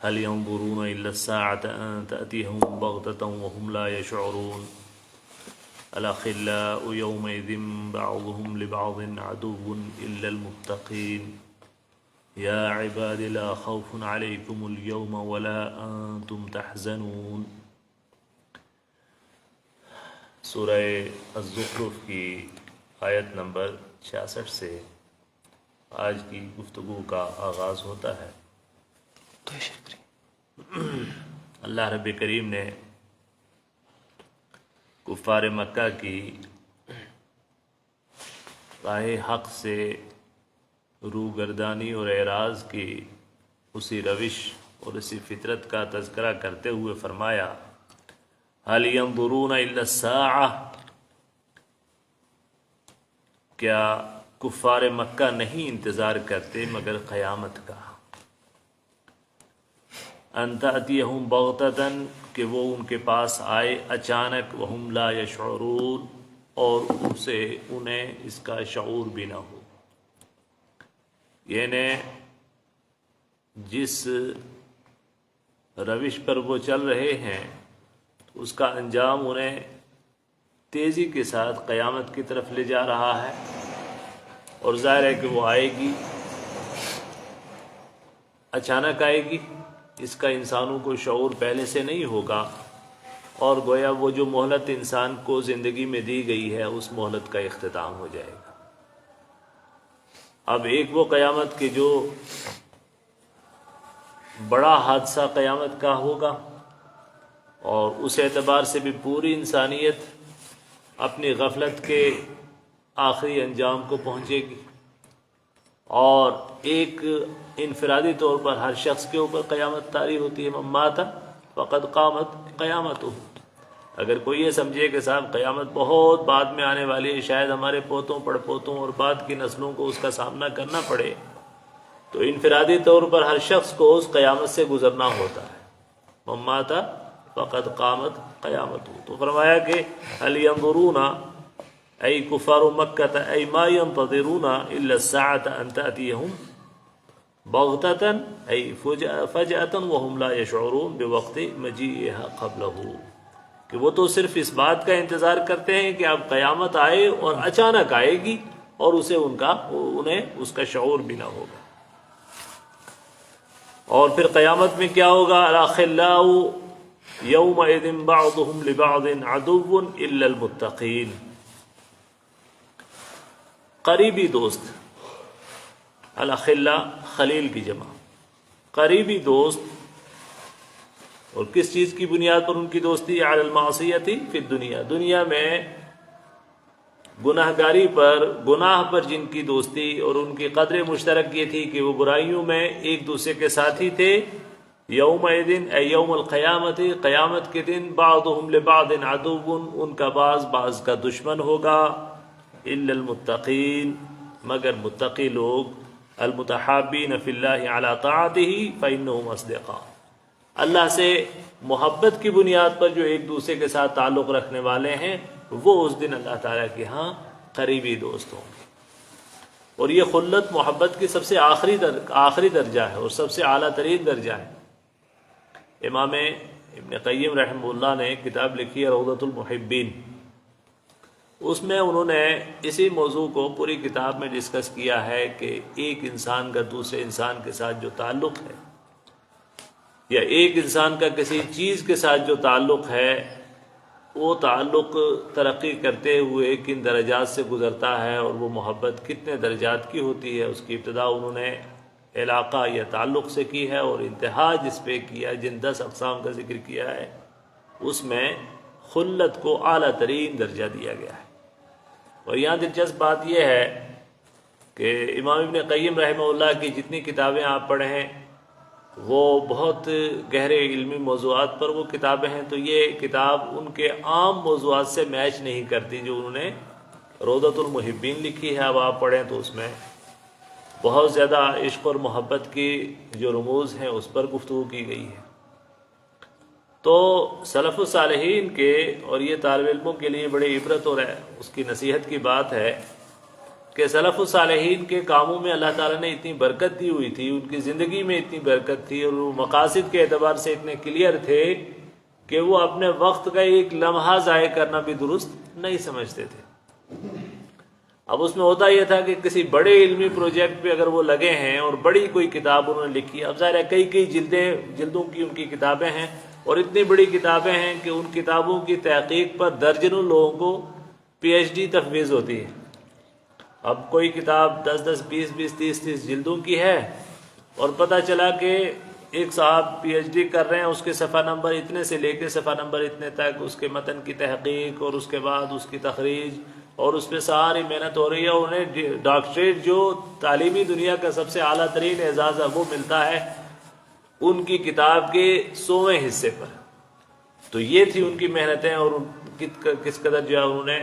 هل ينظرون إلا الساعة أن تأتيهم بغتة وهم لا يشعرون الأخلاء يومئذ بعضهم لبعض عدو إلا المتقين يا عباد لا خوف عليكم اليوم ولا أنتم تحزنون۔ سورہ الزخرف کی آیت نمبر 66 سے آج کی گفتگو کا آغاز ہوتا ہے۔ اللہ رب کریم نے کفار مکہ کی راہ حق سے روگردانی اور اعراض کی اسی روش اور اسی فطرت کا تذکرہ کرتے ہوئے فرمایا هل ينظرون الا الساعہ، کیا کفار مکہ نہیں انتظار کرتے مگر قیامت کا، ان تأتیہم بغتۃ، کہ وہ ان کے پاس آئے اچانک، وہم لا یشعرون، اور اسے انہیں اس کا شعور بھی نہ ہو، یعنی جس روش پر وہ چل رہے ہیں اس کا انجام انہیں تیزی کے ساتھ قیامت کی طرف لے جا رہا ہے، اور ظاہر ہے کہ وہ آئے گی، اچانک آئے گی، اس کا انسانوں کو شعور پہلے سے نہیں ہوگا، اور گویا وہ جو مہلت انسان کو زندگی میں دی گئی ہے اس مہلت کا اختتام ہو جائے گا۔ اب ایک وہ قیامت کے جو بڑا حادثہ قیامت کا ہوگا، اور اس اعتبار سے بھی پوری انسانیت اپنی غفلت کے آخری انجام کو پہنچے گی، اور ایک انفرادی طور پر ہر شخص کے اوپر قیامت طاری ہوتی ہے، من مات فقد قامت قیامتہ۔ اگر کوئی یہ سمجھے کہ صاحب قیامت بہت بعد میں آنے والی ہے، شاید ہمارے پوتوں پڑ پوتوں اور بعد کی نسلوں کو اس کا سامنا کرنا پڑے، تو انفرادی طور پر ہر شخص کو اس قیامت سے گزرنا ہوتا ہے، من مات فقد قامت قیامتہ۔ تو فرمایا کہ هل ينظرون ای کفار مکہ ای ما ينتظرون الا الساعة ان تأتیہم بغتۃ ای فجأة وهم لا يشعرون بوقت مجیئها قبلہ، کہ وہ تو صرف اس بات کا انتظار کرتے ہیں کہ اب قیامت آئے اور اچانک آئے گی، اور انہیں اس کا شعور بھی نہ ہوگا۔ اور پھر قیامت میں کیا ہوگا؟ الاخلاء یومئذ بعضهم لبعض عدو الا المتقین، قریبی دوست، الاخلاء خلیل کی جمع، قریبی دوست، اور کس چیز کی بنیاد پر ان کی دوستی؟ علی المعصیۃ فی الدنیا، دنیا میں گناہ گاری پر، گناہ پر جن کی دوستی اور ان کی قدر مشترک یہ تھی کہ وہ برائیوں میں ایک دوسرے کے ساتھی تھے، یومئذ ای یوم القیامت، قیامت کے دن، بعضهم لبعض عدو، ان کا بعض کا دشمن ہوگا، الا المتقین، مگر متقی لوگ، المتحابین فی اللہ علی طاعتہ فانہم اصدقاء، اللہ سے محبت کی بنیاد پر جو ایک دوسرے کے ساتھ تعلق رکھنے والے ہیں وہ اس دن اللہ تعالیٰ کے ہاں قریبی دوست ہوں گے۔ اور یہ خلت محبت کی سب سے آخری درجہ ہے اور سب سے اعلیٰ ترین درجہ ہے۔ امام ابن قیم رحمہ اللہ نے کتاب لکھی ہے روضۃ المحبین، اس میں انہوں نے اسی موضوع کو پوری کتاب میں ڈسکس کیا ہے کہ ایک انسان کا دوسرے انسان کے ساتھ جو تعلق ہے، یا ایک انسان کا کسی چیز کے ساتھ جو تعلق ہے، وہ تعلق ترقی کرتے ہوئے کن درجات سے گزرتا ہے، اور وہ محبت کتنے درجات کی ہوتی ہے۔ اس کی ابتدا انہوں نے علاقہ یا تعلق سے کی ہے، اور انتہا جس پہ کیا، جن 10 اقسام کا ذکر کیا ہے، اس میں خلت کو اعلیٰ ترین درجہ دیا گیا ہے۔ اور یہاں دلچسپ بات یہ ہے کہ امام ابن قیم رحمہ اللہ کی جتنی کتابیں آپ پڑھیں ہیں وہ بہت گہرے علمی موضوعات پر وہ کتابیں ہیں، تو یہ کتاب ان کے عام موضوعات سے میچ نہیں کرتی جو انہوں نے روضۃ المحبین لکھی ہے۔ اب آپ پڑھیں تو اس میں بہت زیادہ عشق اور محبت کی جو رموز ہیں اس پر گفتگو کی گئی ہے۔ تو سلف الصالحین کے، اور یہ طالب علموں کے لیے بڑی عبرت اور اس کی نصیحت کی بات ہے کہ سلف الصالحین کے کاموں میں اللہ تعالیٰ نے اتنی برکت دی ہوئی تھی، ان کی زندگی میں اتنی برکت تھی، اور وہ مقاصد کے اعتبار سے اتنے کلیئر تھے کہ وہ اپنے وقت کا ایک لمحہ ضائع کرنا بھی درست نہیں سمجھتے تھے۔ اب اس میں ہوتا یہ تھا کہ کسی بڑے علمی پروجیکٹ پہ اگر وہ لگے ہیں اور بڑی کوئی کتاب انہوں نے لکھی، اب ظاہر ہے کئی جلدوں کی ان کی کتابیں ہیں، اور اتنی بڑی کتابیں ہیں کہ ان کتابوں کی تحقیق پر درجنوں لوگوں کو پی ایچ ڈی تفویض ہوتی ہے۔ اب کوئی کتاب 10 20 30 جلدوں کی ہے، اور پتہ چلا کہ ایک صاحب پی ایچ ڈی کر رہے ہیں، اس کے صفحہ نمبر اتنے سے لے کے صفحہ نمبر اتنے تک اس کے متن کی تحقیق، اور اس کے بعد اس کی تخریج، اور اس پہ ساری محنت ہو رہی ہے، اور انہیں ڈاکٹریٹ جو تعلیمی دنیا کا سب سے اعلیٰ ترین اعزاز ہے وہ ملتا ہے ان کی کتاب کے 100ویں حصے پر۔ تو یہ تھی ان کی محنتیں، اور کس قدر جو ہے انہوں نے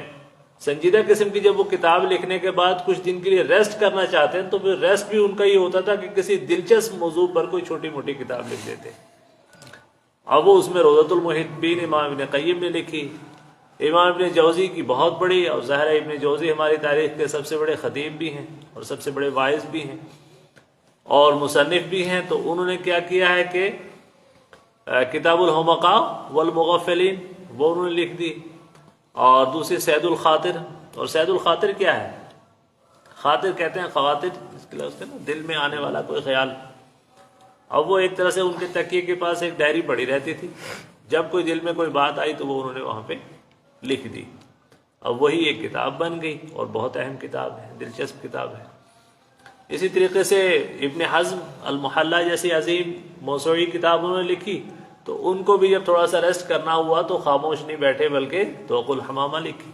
سنجیدہ قسم کی، جب وہ کتاب لکھنے کے بعد کچھ دن کے لیے ریسٹ کرنا چاہتے ہیں تو پھر ریسٹ بھی ان کا یہ ہوتا تھا کہ کسی دلچسپ موضوع پر کوئی چھوٹی موٹی کتاب لکھ دیتے۔ اب وہ اس میں روضۃ المحبین امام ابن قیم نے لکھی، امام ابن جوزی کی بہت بڑی، اور ظاہر ہے ابن جوزی ہماری تاریخ کے سب سے بڑے خطیب بھی ہیں اور سب سے بڑے واعظ بھی ہیں اور مصنف بھی ہیں، تو انہوں نے کیا کیا ہے کہ کتاب الحمقاء والمغفلین وہ انہوں نے لکھ دی، اور دوسری سید الخاطر۔ اور سید الخاطر کیا ہے؟ خاطر کہتے ہیں خواطر، اس کے لفظ نا دل میں آنے والا کوئی خیال۔ اب وہ ایک طرح سے ان کے تکیے کے پاس ایک ڈائری پڑی رہتی تھی، جب کوئی دل میں کوئی بات آئی تو وہ انہوں نے وہاں پہ لکھ دی۔ اب وہی ایک کتاب بن گئی، اور بہت اہم کتاب ہے، دلچسپ کتاب ہے۔ اسی طریقے سے ابن حزم المحلہ جیسی عظیم موسوعی کتاب انہوں نے لکھی، تو ان کو بھی جب تھوڑا سا ریسٹ کرنا ہوا تو خاموش نہیں بیٹھے بلکہ توق الحمامہ لکھی۔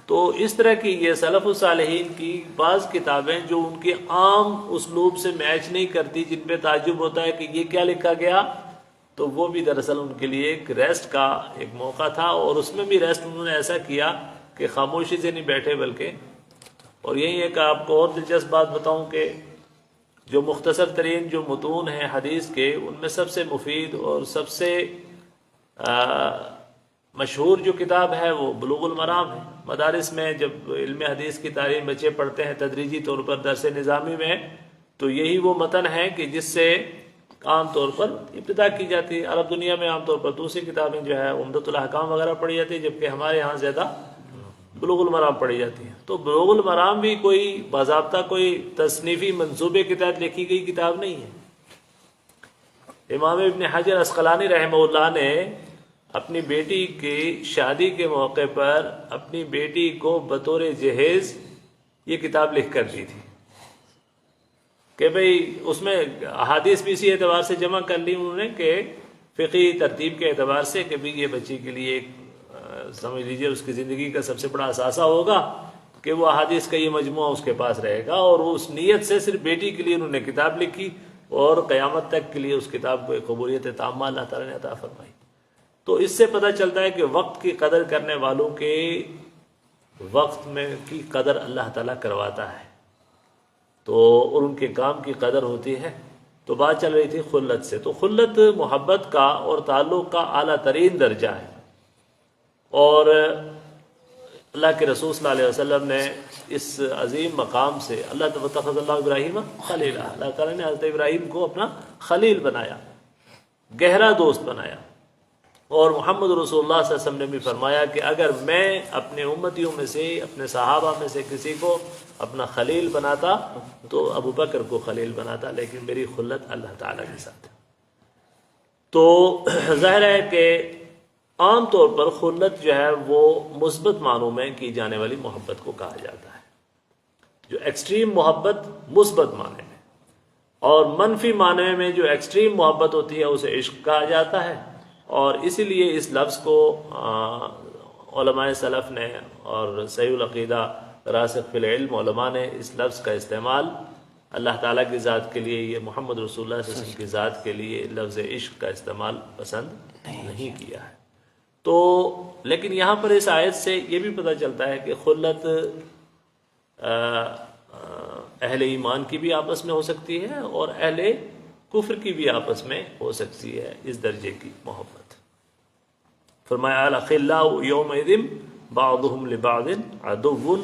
تو اس طرح کی یہ سلف الصالحین کی بعض کتابیں جو ان کے عام اسلوب سے میچ نہیں کرتی، جن پہ تعجب ہوتا ہے کہ یہ کیا لکھا گیا، تو وہ بھی دراصل ان کے لیے ایک ریسٹ کا ایک موقع تھا، اور اس میں بھی ریسٹ انہوں نے ایسا کیا کہ خاموشی سے نہیں بیٹھے بلکہ۔ اور یہی ہے کہ آپ کو اور دلچسپ بات بتاؤں کہ جو مختصر ترین جو متون ہیں حدیث کے، ان میں سب سے مفید اور سب سے مشہور جو کتاب ہے وہ بلوغ المرام ہے۔ مدارس میں جب علم حدیث کی تعلیم بچے پڑھتے ہیں تدریجی طور پر درس نظامی میں، تو یہی وہ متن ہے کہ جس سے عام طور پر ابتدا کی جاتی ہے۔ عرب دنیا میں عام طور پر دوسری کتابیں جو ہے عمدۃ الاحکام وغیرہ پڑھی جاتی ہے، جبکہ ہمارے ہاں زیادہ بلوغ المرام پڑھی جاتی ہے۔ تو بلوغ المرام بھی کوئی باضابطہ کوئی تصنیفی منصوبے کے تحت لکھی گئی کتاب نہیں ہے۔ امام ابن حجر عسقلانی رحمہ اللہ نے اپنی بیٹی کی شادی کے موقع پر اپنی بیٹی کو بطور جہیز یہ کتاب لکھ کر دی تھی کہ بھئی اس میں احادیث بھی اسی اعتبار سے جمع کر لی انہوں نے کہ فقہی ترتیب کے اعتبار سے کہ بھی یہ بچی کے لیے ایک سمجھ لیجئے اس کی زندگی کا سب سے بڑا اثاثہ ہوگا کہ وہ احادیث کا یہ مجموعہ اس کے پاس رہے گا، اور وہ اس نیت سے صرف بیٹی کے لیے انہوں نے کتاب لکھی، اور قیامت تک کے لیے اس کتاب کو ایک قبولیت تامہ اللہ تعالیٰ نے عطا فرمائی۔ تو اس سے پتہ چلتا ہے کہ وقت کی قدر کرنے والوں کے وقت میں کی قدر اللہ تعالیٰ کرواتا ہے، تو اور ان کے کام کی قدر ہوتی ہے۔ تو بات چل رہی تھی خلت سے، تو خلت محبت کا اور تعلق کا اعلیٰ ترین درجہ ہے، اور اللہ کے رسول صلی اللہ علیہ وسلم نے اس عظیم مقام سے اللہ اتخذ اللہ ابراہیم خلیلا، اللہ تعالیٰ نے حضرت ابراہیم کو اپنا خلیل بنایا، گہرا دوست بنایا، اور محمد رسول اللہ صلی اللہ علیہ وسلم نے بھی فرمایا کہ اگر میں اپنے امتیوں میں سے اپنے صحابہ میں سے کسی کو اپنا خلیل بناتا تو ابو بکر کو خلیل بناتا، لیکن میری خلت اللہ تعالیٰ کے ساتھ ہے۔ تو ظاہر ہے کہ عام طور پر خلت جو ہے وہ مثبت معنوں میں کی جانے والی محبت کو کہا جاتا ہے، جو ایکسٹریم محبت مثبت معنی میں، اور منفی معنی میں جو ایکسٹریم محبت ہوتی ہے اسے عشق کہا جاتا ہے۔ اور اسی لیے اس لفظ کو علماء سلف نے اور صحیح العقیدہ راسخ فی العلم علماء نے اس لفظ کا استعمال اللہ تعالیٰ کی ذات کے لیے، یہ محمد رسول اللہ صلی اللہ علیہ وسلم کی ذات کے لیے لفظ عشق کا استعمال پسند نہیں کیا ہے۔ تو لیکن یہاں پر اس آیت سے یہ بھی پتہ چلتا ہے کہ خلت اہل ایمان کی بھی آپس میں ہو سکتی ہے اور اہل کفر کی بھی آپس میں ہو سکتی ہے، اس درجے کی محبت۔ فرمایا الاخلاء یومئذ بعضهم لبعض عدو،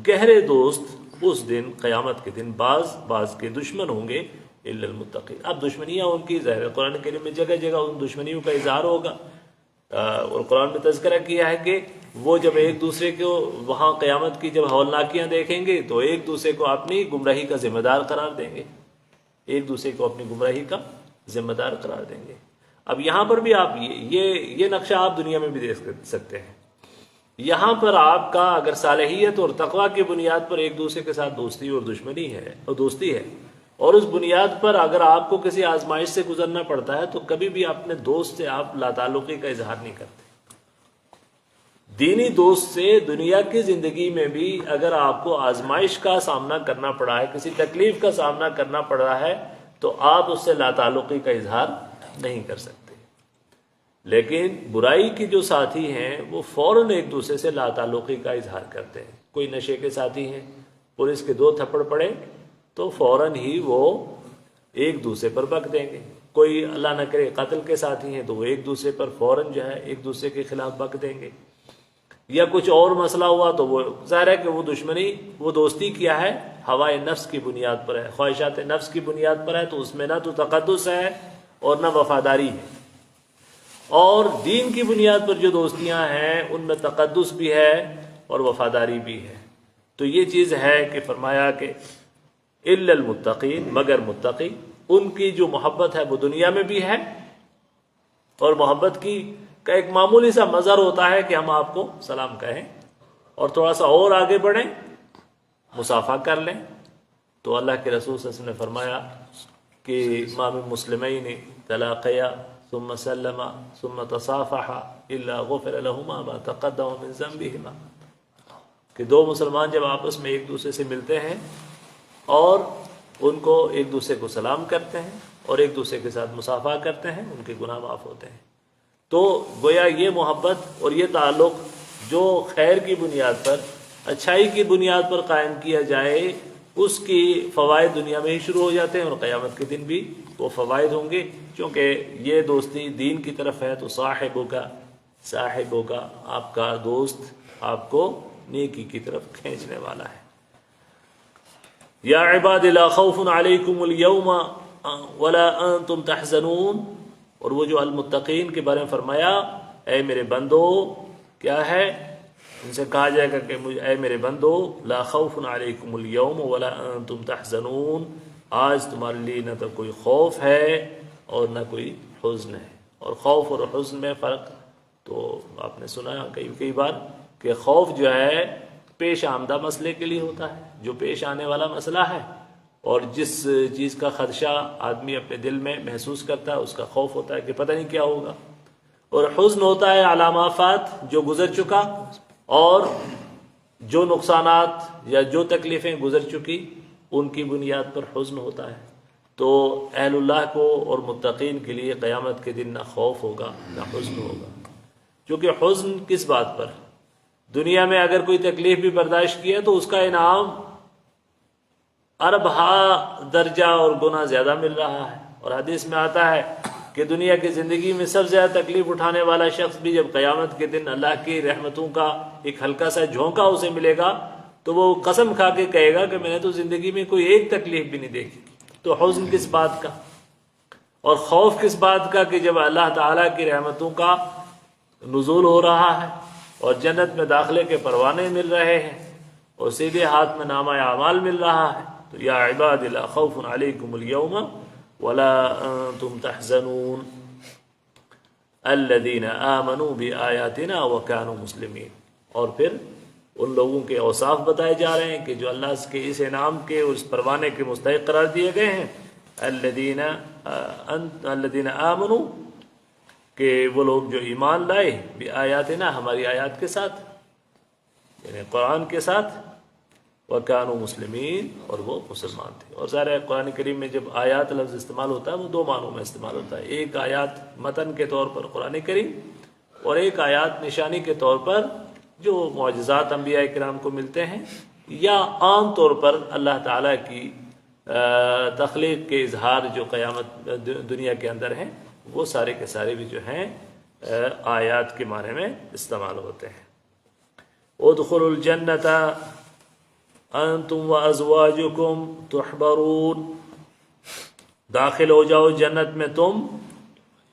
گہرے دوست اس دن قیامت کے دن بعض کے دشمن ہوں گے الا المتقین. اب دشمنیاں ان کی ظاہر ہے قرآن کریم میں جگہ جگہ ان دشمنیوں کا اظہار ہوگا، اور قرآن میں تذکرہ کیا ہے کہ وہ جب ایک دوسرے کو وہاں قیامت کی جب ہولناکیاں دیکھیں گے تو ایک دوسرے کو اپنی گمراہی کا ذمہ دار قرار دیں گے، ایک دوسرے کو اپنی گمراہی کا ذمہ دار قرار دیں گے. اب یہاں پر بھی آپ یہ نقشہ آپ دنیا میں بھی دیکھ سکتے ہیں. یہاں پر آپ کا اگر صالحیت اور تقوی کی بنیاد پر ایک دوسرے کے ساتھ دوستی اور دشمنی ہے اور دوستی ہے، اور اس بنیاد پر اگر آپ کو کسی آزمائش سے گزرنا پڑتا ہے تو کبھی بھی اپنے دوست سے آپ لا تعلقی کا اظہار نہیں کرتے. دینی دوست سے دنیا کی زندگی میں بھی اگر آپ کو آزمائش کا سامنا کرنا پڑا ہے، کسی تکلیف کا سامنا کرنا پڑ رہا ہے، تو آپ اس سے لا تعلقی کا اظہار نہیں کر سکتے. لیکن برائی کی جو ساتھی ہیں وہ فوراً ایک دوسرے سے لا تعلقی کا اظہار کرتے ہیں. کوئی نشے کے ساتھی ہیں، پولیس کے 2 تھپڑ پڑے تو فوراً ہی وہ ایک دوسرے پر بک دیں گے. کوئی اللہ نہ کرے قتل کے ساتھی ہیں تو وہ ایک دوسرے پر فوراً جو ہے ایک دوسرے کے خلاف بک دیں گے. یا کچھ اور مسئلہ ہوا تو وہ ظاہر ہے کہ وہ دشمنی، وہ دوستی کیا ہے، ہوائے نفس کی بنیاد پر ہے، خواہشات نفس کی بنیاد پر ہے. تو اس میں نہ تو تقدس ہے اور نہ وفاداری ہے. اور دین کی بنیاد پر جو دوستیاں ہیں ان میں تقدس بھی ہے اور وفاداری بھی ہے. تو یہ چیز ہے کہ فرمایا کہ الا المتقین، مگر متقی، ان کی جو محبت ہے وہ دنیا میں بھی ہے. اور محبت کی کا ایک معمولی سا مظہر ہوتا ہے کہ ہم آپ کو سلام کہیں اور تھوڑا سا اور آگے بڑھیں، مصافحہ کر لیں. تو اللہ کے رسول صلی اللہ علیہ وسلم نے فرمایا کہ ما من مسلمین تلاقیا ثم سلم ثم تصافحا الا غفر لهما ما تقدم من ذنبهما، کہ 2 مسلمان جب آپس میں ایک دوسرے سے ملتے ہیں اور ان کو ایک دوسرے کو سلام کرتے ہیں اور ایک دوسرے کے ساتھ مصافحہ کرتے ہیں، ان کے گناہ معاف ہوتے ہیں. تو گویا یہ محبت اور یہ تعلق جو خیر کی بنیاد پر، اچھائی کی بنیاد پر قائم کیا جائے، اس کی فوائد دنیا میں ہی شروع ہو جاتے ہیں اور قیامت کے دن بھی وہ فوائد ہوں گے. چونکہ یہ دوستی دین کی طرف ہے تو صاحب ہوگا آپ کا دوست آپ کو نیکی کی طرف کھینچنے والا ہے. یا عباد لا خوف علیکم اليوم ولا انتم تحزنون. اور وہ جو المتقین کے بارے میں فرمایا، اے میرے بندو، کیا ہے ان سے کہا جائے گا کہ اے میرے بندو لا خوف علیکم اليوم ولا انتم تحزنون، آج تمہارے لیے نہ تو کوئی خوف ہے اور نہ کوئی حزن ہے. اور خوف اور حزن میں فرق تو آپ نے سنا کئی بار کہ خوف جو ہے پیش آمدہ مسئلے کے لیے ہوتا ہے، جو پیش آنے والا مسئلہ ہے اور جس چیز کا خدشہ آدمی اپنے دل میں محسوس کرتا ہے اس کا خوف ہوتا ہے کہ پتہ نہیں کیا ہوگا. اور حزن ہوتا ہے علامات جو گزر چکا اور جو نقصانات یا جو تکلیفیں گزر چکی ان کی بنیاد پر حزن ہوتا ہے. تو اہل اللہ کو اور متقین کے لیے قیامت کے دن نہ خوف ہوگا نہ حزن ہوگا. کیونکہ حزن کس بات پر، دنیا میں اگر کوئی تکلیف بھی برداشت کیا تو اس کا انعام اربہا درجہ اور گنا زیادہ مل رہا ہے. اور حدیث میں آتا ہے کہ دنیا کی زندگی میں سب سے زیادہ تکلیف اٹھانے والا شخص بھی جب قیامت کے دن اللہ کی رحمتوں کا ایک ہلکا سا جھونکا اسے ملے گا تو وہ قسم کھا کے کہے گا کہ میں نے تو زندگی میں کوئی ایک تکلیف بھی نہیں دیکھی. تو حزن کس بات کا اور خوف کس بات کا کہ جب اللہ تعالیٰ کی رحمتوں کا نزول ہو رہا ہے اور جنت میں داخلے کے پروانے مل رہے ہیں اور سیدھے ہاتھ میں نامہ اعمال مل رہا ہے. تو یا عباد لا خوف علیکم اليوم ولا انتم تحزنون الذین آمنوا بآیاتنا وکانوا مسلمین. اور پھر ان لوگوں کے اوصاف بتائے جا رہے ہیں کہ جو اللہ کے اس انعام کے اور اس پروانے کے مستحق قرار دیے گئے ہیں. الذین آمنوا، کہ وہ لوگ جو ایمان لائے بآیاتنا، ہماری آیات کے ساتھ یعنی قرآن کے ساتھ، وَكَانُوا مُسْلِمِينَ، اور وہ مسلمان تھے. اور ظاہر ہے قرآن کریم میں جب آیات لفظ استعمال ہوتا ہے وہ 2 معنوں میں استعمال ہوتا ہے. ایک آیات متن کے طور پر قرآن کریم اور ایک آیات نشانی کے طور پر جو معجزات انبیاء کرام کو ملتے ہیں یا عام طور پر اللہ تعالیٰ کی تخلیق کے اظہار جو قیامت دنیا کے اندر ہیں وہ سارے کے سارے بھی جو ہیں آیات کے معنی میں استعمال ہوتے ہیں. ادخلوا الجنت انتم وازواجکم تحبرون، داخل ہو جاؤ جنت میں تم،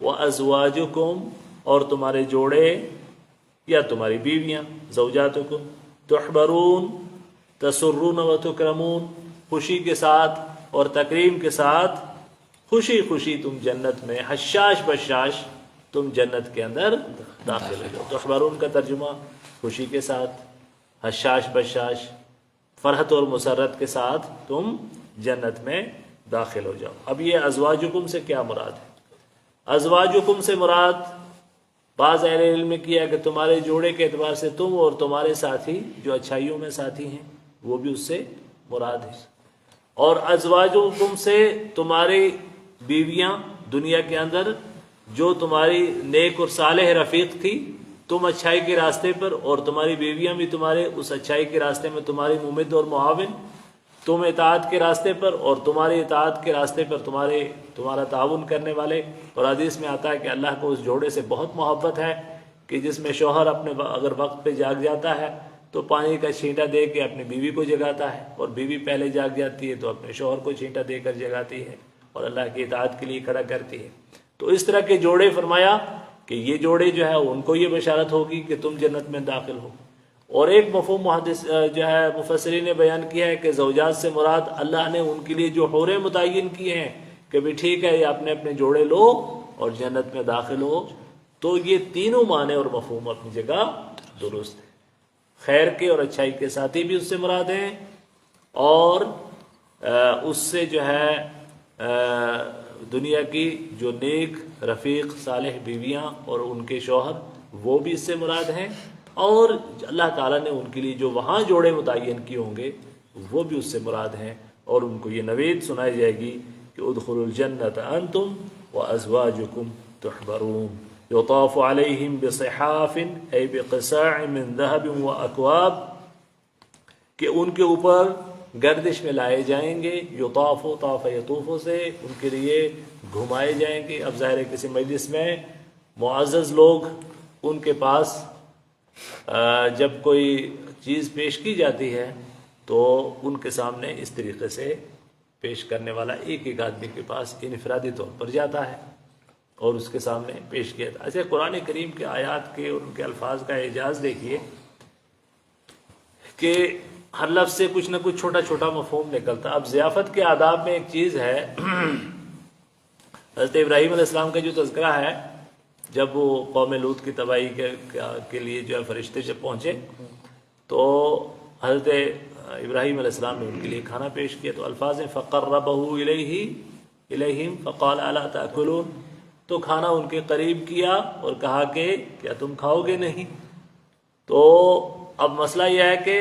وازواجکم اور تمہارے جوڑے یا تمہاری بیویاں، زوجاتکم، تحبرون تسرون و تکرمون، خوشی کے ساتھ اور تکریم کے ساتھ، خوشی خوشی تم جنت میں حشاش بشاش تم جنت کے اندر داخل ہو جاؤ۔ تحبرون کا ترجمہ خوشی کے ساتھ، حشاش بشاش فرحت اور مسرت کے ساتھ تم جنت میں داخل ہو جاؤ۔ اب یہ ازواجکم سے کیا مراد ہے؟ ازواجکم سے مراد بعض اہل علم نے کیا کہ تمہارے جوڑے کے اعتبار سے تم اور تمہارے ساتھی جو اچھائیوں میں ساتھی ہیں وہ بھی اس سے مراد ہے، اور ازواجکم سے تمہاری بیویاں دنیا کے اندر جو تمہاری نیک اور صالح رفیق تھی، تم اچھائی کے راستے پر، اور تمہاری بیویاں بھی تمہارے اس اچھائی کے راستے میں تمہاری ممد اور معاون، تم اطاعت کے راستے پر اور تمہاری اطاعت کے راستے پر تمہارا تعاون کرنے والے۔ اور حدیث میں آتا ہے کہ اللہ کو اس جوڑے سے بہت محبت ہے کہ جس میں شوہر اگر وقت پہ جاگ جاتا ہے تو پانی کا چھینٹا دے کے اپنی بیوی کو جگاتا ہے، اور بیوی پہلے جاگ جاتی ہے تو اپنے شوہر کو چھینٹا دے کر جگاتی ہے اور اللہ کی اطاعت کے لیے کھڑا کرتی ہے۔ تو اس طرح کے جوڑے فرمایا کہ یہ جوڑے جو ہے ان کو یہ بشارت ہوگی کہ تم جنت میں داخل ہو۔ اور ایک مفہوم محدث جو ہے مفسرین نے بیان کیا ہے کہ زوجات سے مراد اللہ نے ان کے لیے جو حوریں متعین کیے ہیں کہ بھی ٹھیک ہے یہ اپنے اپنے جوڑے لو اور جنت میں داخل ہو، تو یہ تینوں معنی اور مفہوم اپنی جگہ درست ہے۔ خیر کے اور اچھائی کے ساتھی بھی اس سے مراد ہیں، اور اس سے جو ہے دنیا کی جو نیک رفیق صالح بیویاں اور ان کے شوہر وہ بھی اس سے مراد ہیں، اور اللہ تعالیٰ نے ان کے لیے جو وہاں جوڑے متعین کیے ہوں گے وہ بھی اس سے مراد ہیں، اور ان کو یہ نوید سنائی جائے گی کہ ادخلوا الجنت انتم وازواجکم تحبرون یطاف علیہم بصحاف ای بقصاع من ذہب واکواب، کہ ان کے اوپر گردش میں لائے جائیں گے، یطاف طاف یطوف سے ان کے لیے گھمائے جائیں گے۔ اب ظاہر ہے کسی مجلس میں معزز لوگ ان کے پاس جب کوئی چیز پیش کی جاتی ہے تو ان کے سامنے اس طریقے سے پیش کرنے والا ایک ایک آدمی کے پاس انفرادی طور پر جاتا ہے اور اس کے سامنے پیش کیا جاتا ہے۔ ایسے قرآن کریم کے آیات کے اور ان کے الفاظ کا اعجاز دیکھیے کہ ہر لفظ سے کچھ نہ کچھ چھوٹا چھوٹا مفہوم نکلتا۔ اب ضیافت کے آداب میں ایک چیز ہے، حضرت ابراہیم علیہ السلام کا جو تذکرہ ہے، جب وہ قوم لوط کی تباہی کے لیے جو ہے فرشتے جب پہنچے تو حضرت ابراہیم علیہ السلام نے ان کے لیے کھانا پیش کیا، تو الفاظ ہیں فَقَرَّبَهُ إِلَيْهِمْ فَقَالَ أَلَا تَأْكُلُونَ، تو کھانا ان کے قریب کیا اور کہا کہ کیا تم کھاؤ گے نہیں؟ تو اب مسئلہ یہ ہے کہ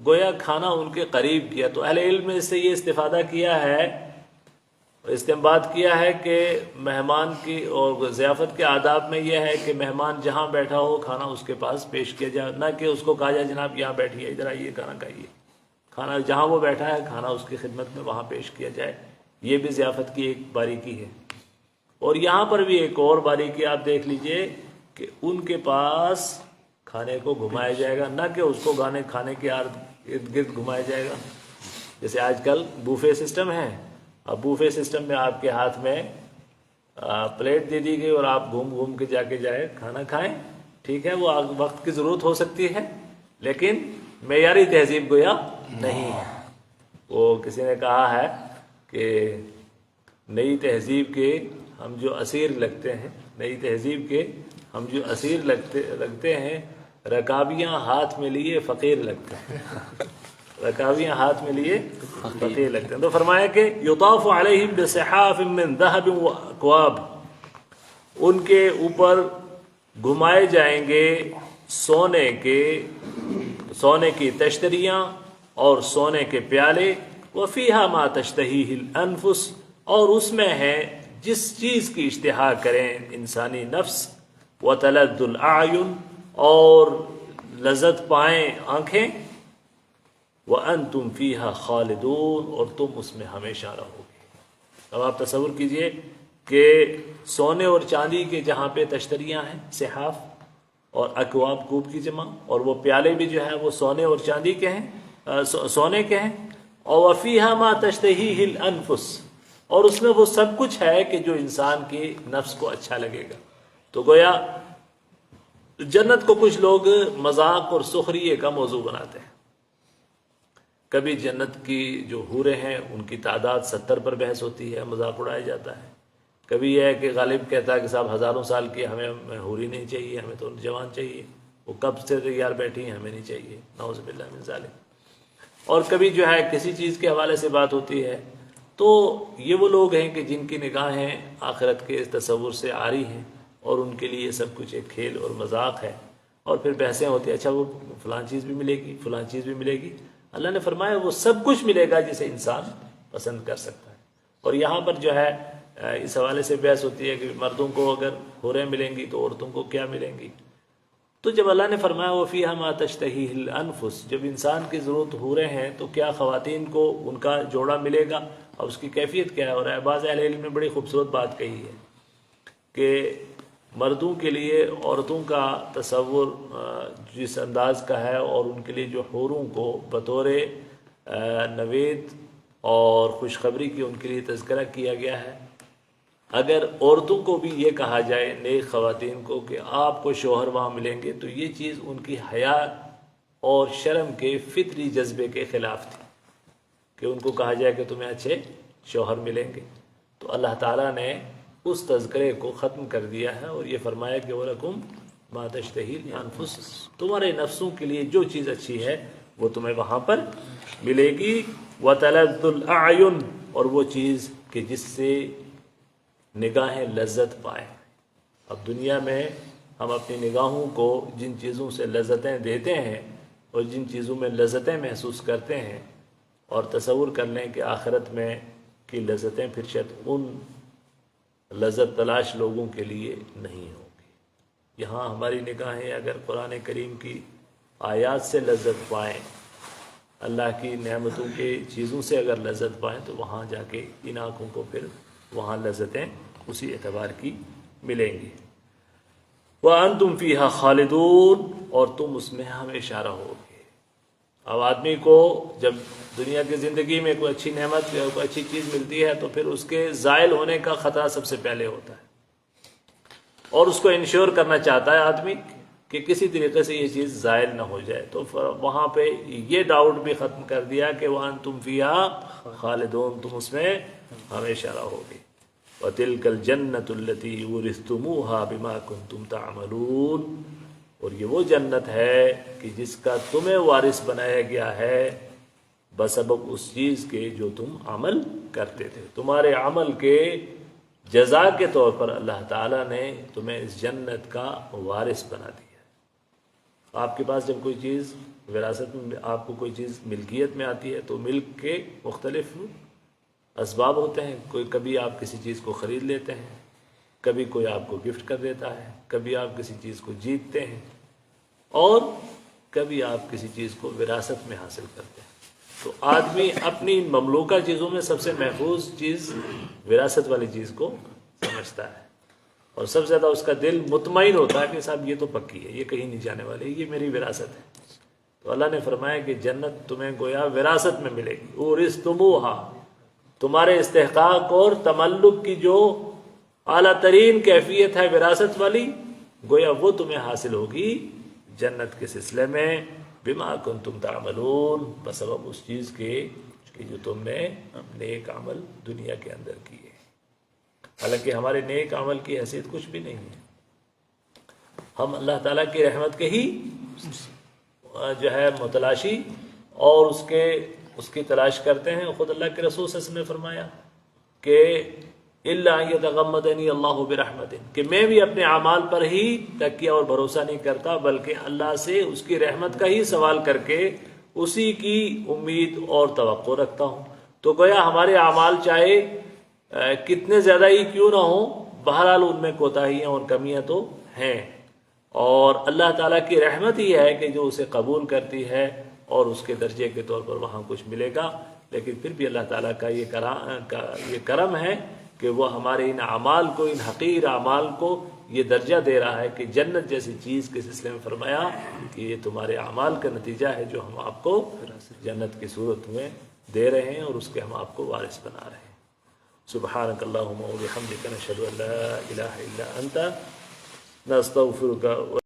گویا کھانا ان کے قریب کیا، تو اہل علم نے اس سے یہ استفادہ کیا ہے، استنباط کیا ہے کہ مہمان کی اور ضیافت کے آداب میں یہ ہے کہ مہمان جہاں بیٹھا ہو کھانا اس کے پاس پیش کیا جائے، نہ کہ اس کو کہا جائے جناب یہاں بیٹھیے ادھر آئیے کھانا کھائیے۔ کھانا جہاں وہ بیٹھا ہے کھانا اس کی خدمت میں وہاں پیش کیا جائے، یہ بھی ضیافت کی ایک باریکی ہے۔ اور یہاں پر بھی ایک اور باریکی آپ دیکھ لیجئے کہ ان کے پاس کھانے کو گھمایا جائے گا، نہ کہ اس کو کھانے کے ارد گرد گھمایا جائے گا۔ جیسے آج کل بوفے سسٹم ہے، اب بوفے سسٹم میں آپ کے ہاتھ میں پلیٹ دے دی گئی اور آپ گھوم گھوم کے جا کے جائے کھانا کھائیں، ٹھیک ہے وہ وقت کی ضرورت ہو سکتی ہے لیکن معیاری تہذیب گویا نہیں ہے۔ وہ کسی نے کہا ہے کہ نئی تہذیب کے ہم جو اسیر لگتے ہیں، نئی تہذیب کے ہم جو اسیر لگتے ہیں، رکابیاں ہاتھ میں لیے فقیر لگتے ہیں، رکابیاں ہاتھ میں لیے فقیر لگتے ہیں۔ تو فرمایا کہ یطاف علیہم بصحاف من ذہب واکواب، ان کے اوپر گھمائے جائیں گے سونے کی تشتریاں اور سونے کے پیالے، وفیہا ما تشتہیہ الانفس، اور اس میں ہے جس چیز کی اشتہا کریں انسانی نفس، وتلذ الاعین، اور لذت پائیں آنکھیں، وانتم فیہا خالدون، اور تم اس میں ہمیشہ رہو گے۔ اب آپ تصور کیجئے کہ سونے اور چاندی کے جہاں پہ تشتریاں ہیں صحاف اور اکواب کوب کی جمع، اور وہ پیالے بھی جو ہے وہ سونے اور چاندی کے ہیں، سونے کے ہیں، اور وفیہا ما تشتہیہ الانفس، اور اس میں وہ سب کچھ ہے کہ جو انسان کی نفس کو اچھا لگے گا۔ تو گویا جنت کو کچھ لوگ مذاق اور سخریے کا موضوع بناتے ہیں۔ کبھی جنت کی جو حوریں ہیں ان کی تعداد 70 پر بحث ہوتی ہے، مذاق اڑایا جاتا ہے۔ کبھی یہ ہے کہ غالب کہتا ہے کہ صاحب ہزاروں سال کی ہمیں حوری نہیں چاہیے، ہمیں تو جوان چاہیے، وہ کب سے تیار بیٹھی ہیں، ہمیں نہیں چاہیے، نعوذ باللہ من ذالک۔ اور کبھی جو ہے کسی چیز کے حوالے سے بات ہوتی ہے، تو یہ وہ لوگ ہیں کہ جن کی نگاہیں آخرت کے تصور سے عاری ہیں، اور ان کے لیے سب کچھ ایک کھیل اور مذاق ہے، اور پھر بحثیں ہوتی ہیں، اچھا وہ فلاں چیز بھی ملے گی، فلاں چیز بھی ملے گی۔ اللہ نے فرمایا وہ سب کچھ ملے گا جسے انسان پسند کر سکتا ہے۔ اور یہاں پر جو ہے اس حوالے سے بحث ہوتی ہے کہ مردوں کو اگر حوریں ملیں گی تو عورتوں کو کیا ملیں گی۔ تو جب اللہ نے فرمایا وَفِيهَا مَا تَشْتَهِيهِ الْأَنفُسُ، جب انسان کی ضرورت حوریں ہیں تو کیا خواتین کو ان کا جوڑا ملے گا، اور اس کی کیفیت کیا ہے؟ اور بعض اہل علم نے بڑی خوبصورت بات کہی ہے کہ مردوں کے لیے عورتوں کا تصور جس انداز کا ہے، اور ان کے لیے جو حوروں کو بطور نوید اور خوشخبری کی ان کے لیے تذکرہ کیا گیا ہے، اگر عورتوں کو بھی یہ کہا جائے، نیک خواتین کو، کہ آپ کو شوہر وہاں ملیں گے، تو یہ چیز ان کی حیا اور شرم کے فطری جذبے کے خلاف تھی کہ ان کو کہا جائے کہ تمہیں اچھے شوہر ملیں گے۔ تو اللہ تعالیٰ نے اس تذکرے کو ختم کر دیا ہے اور یہ فرمایا کہ وَلَكُمْ مَا تَشْتَهِي الْأَنفُسُ، تمہارے نفسوں کے لیے جو چیز اچھی ہے وہ تمہیں وہاں پر ملے گی۔ وَتَلَذُّ الْأَعْيُنِ، اور وہ چیز کہ جس سے نگاہیں لذت پائیں۔ اب دنیا میں ہم اپنی نگاہوں کو جن چیزوں سے لذتیں دیتے ہیں اور جن چیزوں میں لذتیں محسوس کرتے ہیں، اور تصور کر لیں کہ آخرت میں کی لذتیں پھر شاید ان لذت تلاش لوگوں کے لیے نہیں ہوگی۔ یہاں ہماری نگاہیں اگر قرآن کریم کی آیات سے لذت پائیں، اللہ کی نعمتوں کے چیزوں سے اگر لذت پائیں، تو وہاں جا کے ان آنکھوں کو پھر وہاں لذتیں اسی اعتبار کی ملیں گی۔ وَأَنْتُمْ فِيهَا خَالِدُونَ، اور تم اس میں ہمیشہ رہو گے۔ اب آدمی کو جب دنیا کی زندگی میں کوئی اچھی نعمت یا کوئی اچھی چیز ملتی ہے تو پھر اس کے زائل ہونے کا خطرہ سب سے پہلے ہوتا ہے، اور اس کو انشور کرنا چاہتا ہے آدمی کہ کسی طریقے سے یہ چیز زائل نہ ہو جائے۔ تو وہاں پہ یہ ڈاؤٹ بھی ختم کر دیا کہ وَأَنْتُمْ فِيهَا خَالِدُونَ، تم اس میں ہمیشہ رہو گے۔ وَتِلْكَ الْجَنَّةُ الَّتِي أُورِثْتُمُوهَا بِمَا كُنْتُمْ تَعْمَلُونَ، اور یہ وہ جنت ہے کہ جس کا تمہیں وارث بنایا گیا ہے بسبب اس چیز کے جو تم عمل کرتے تھے۔ تمہارے عمل کے جزا کے طور پر اللہ تعالیٰ نے تمہیں اس جنت کا وارث بنا دیا۔ آپ کے پاس جب کوئی چیز وراثت میں، آپ کو کوئی چیز ملکیت میں آتی ہے، تو ملک کے مختلف اسباب ہوتے ہیں۔ کبھی آپ کسی چیز کو خرید لیتے ہیں، کبھی کوئی آپ کو گفٹ کر دیتا ہے، کبھی آپ کسی چیز کو جیتتے ہیں، اور کبھی آپ کسی چیز کو وراثت میں حاصل کرتے ہیں۔ تو آدمی اپنی مملوکہ چیزوں میں سب سے محفوظ چیز وراثت والی چیز کو سمجھتا ہے، اور سب سے زیادہ اس کا دل مطمئن ہوتا ہے کہ صاحب یہ تو پکی ہے، یہ کہیں نہیں جانے والی، یہ میری وراثت ہے۔ تو اللہ نے فرمایا کہ جنت تمہیں گویا وراثت میں ملے گی، اورثتموہا، تمہارے استحقاق اور تملک کی جو اعلیٰ ترین کیفیت ہے وراثت والی، گویا وہ تمہیں حاصل ہوگی جنت کے سلسلے میں، بما کنتم تعملون، بسبب اس چیز کے کہ جو تم نے نیک عمل دنیا کے اندر کیے۔ حالانکہ ہمارے نیک عمل کی حیثیت کچھ بھی نہیں ہے، ہم اللہ تعالیٰ کی رحمت کے ہی جو ہے متلاشی اور اس کی تلاش کرتے ہیں۔ خود اللہ کے رسول صلی اللہ علیہ وسلم نے فرمایا کہ الا ان یتغمدنی اللہ برحمت، کہ میں بھی اپنے اعمال پر ہی تکیہ اور بھروسہ نہیں کرتا، بلکہ اللہ سے اس کی رحمت کا ہی سوال کر کے اسی کی امید اور توقع رکھتا ہوں۔ تو گویا ہمارے اعمال چاہے کتنے زیادہ ہی کیوں نہ ہوں، بہرحال ان میں کوتاہیاں اور کمیاں تو ہیں، اور اللہ تعالیٰ کی رحمت ہی ہے کہ جو اسے قبول کرتی ہے، اور اس کے درجے کے طور پر وہاں کچھ ملے گا۔ لیکن پھر بھی اللہ تعالیٰ کا یہ کرم ہے کہ وہ ہمارے ان اعمال کو، ان حقیر اعمال کو یہ درجہ دے رہا ہے کہ جنت جیسی چیز کے سلسلے میں فرمایا کہ یہ تمہارے اعمال کا نتیجہ ہے جو ہم آپ کو جنت کی صورت میں دے رہے ہیں اور اس کے ہم آپ کو وارث بنا رہے ہیں۔ سبحانک اللہم و بحمدک نشہد ان لا الہ الا انت نستغفرک